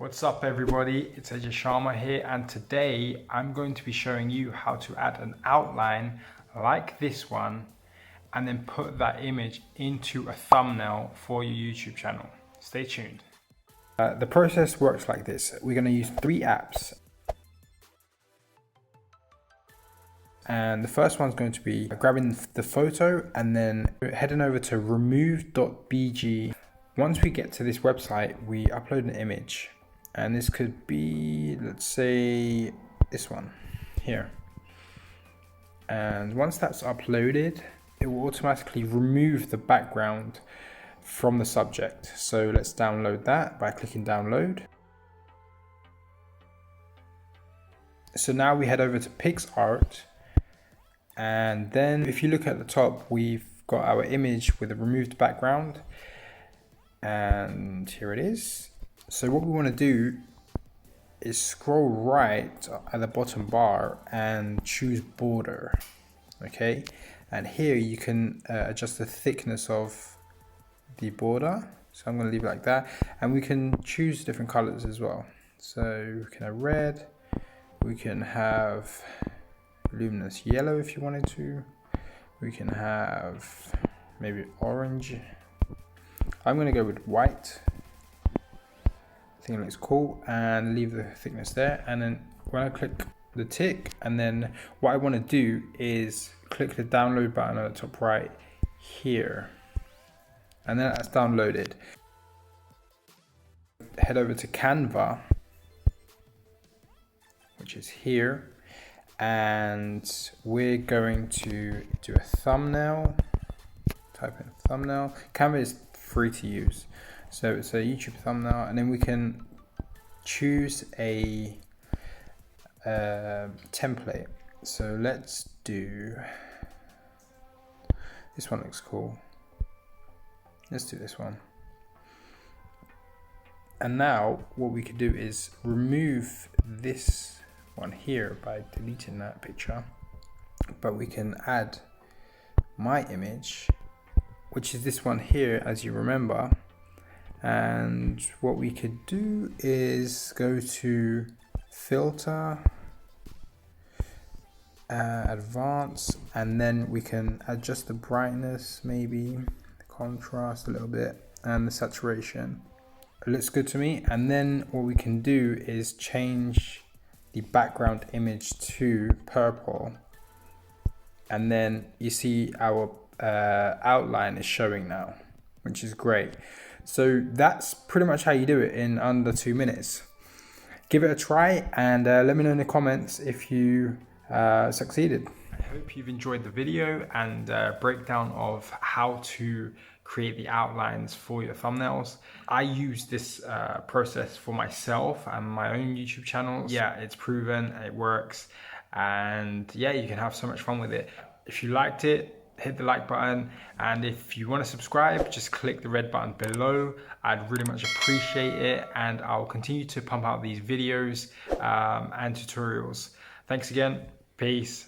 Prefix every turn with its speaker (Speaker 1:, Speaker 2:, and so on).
Speaker 1: What's up everybody, it's Ajay Sharma here, and today I'm going to be showing you how to add an outline like this one and then put that image into a thumbnail for your YouTube channel. Stay tuned. The process works like this. We're going to use 3 apps. And the first one's going to be grabbing the photo and then heading over to remove.bg. Once we get to this website, we upload an image. And this could be, let's say, this one here. And once that's uploaded, it will automatically remove the background from the subject. So let's download that by clicking download. So now we head over to PicsArt. And then if you look at the top, we've got our image with a removed background. And here it is. So what we want to do is scroll right at the bottom bar and choose border. Okay, and here you can adjust the thickness of the border. So I'm going to leave it like that, and we can choose different colors as well. So we can have red, we can have luminous yellow if you wanted to, we can have maybe orange. I'm going to go with white. I think it looks cool, and leave the thickness there. And then when I click the tick, and then what I want to do is click the download button on the top right here, and then that's downloaded. Head over to Canva, which is here, and we're going to do a thumbnail. Type in thumbnail. Canva is free to use. So it's a YouTube thumbnail, and then we can choose a template. So let's do, this one looks cool. Let's do this one. And now what we could do is remove this one here by deleting that picture, but we can add my image, which is this one here, as you remember. And what we could do is go to filter, advanced, and then we can adjust the brightness, maybe the contrast a little bit, and the saturation. It looks good to me. And then what we can do is change the background image to purple, and then you see our outline is showing now, which is great. So that's pretty much how you do it in under 2 minutes. Give it a try, and let me know in the comments if you succeeded. I hope you've enjoyed the video and breakdown of how to create the outlines for your thumbnails. I use this process for myself and my own YouTube channels. Yeah, it's proven, it works, and yeah, you can have so much fun with it. If you liked it, hit the like button, and if you want to subscribe, just click the red button below. I'd really much appreciate it, and I'll continue to pump out these videos and tutorials. Thanks again. Peace.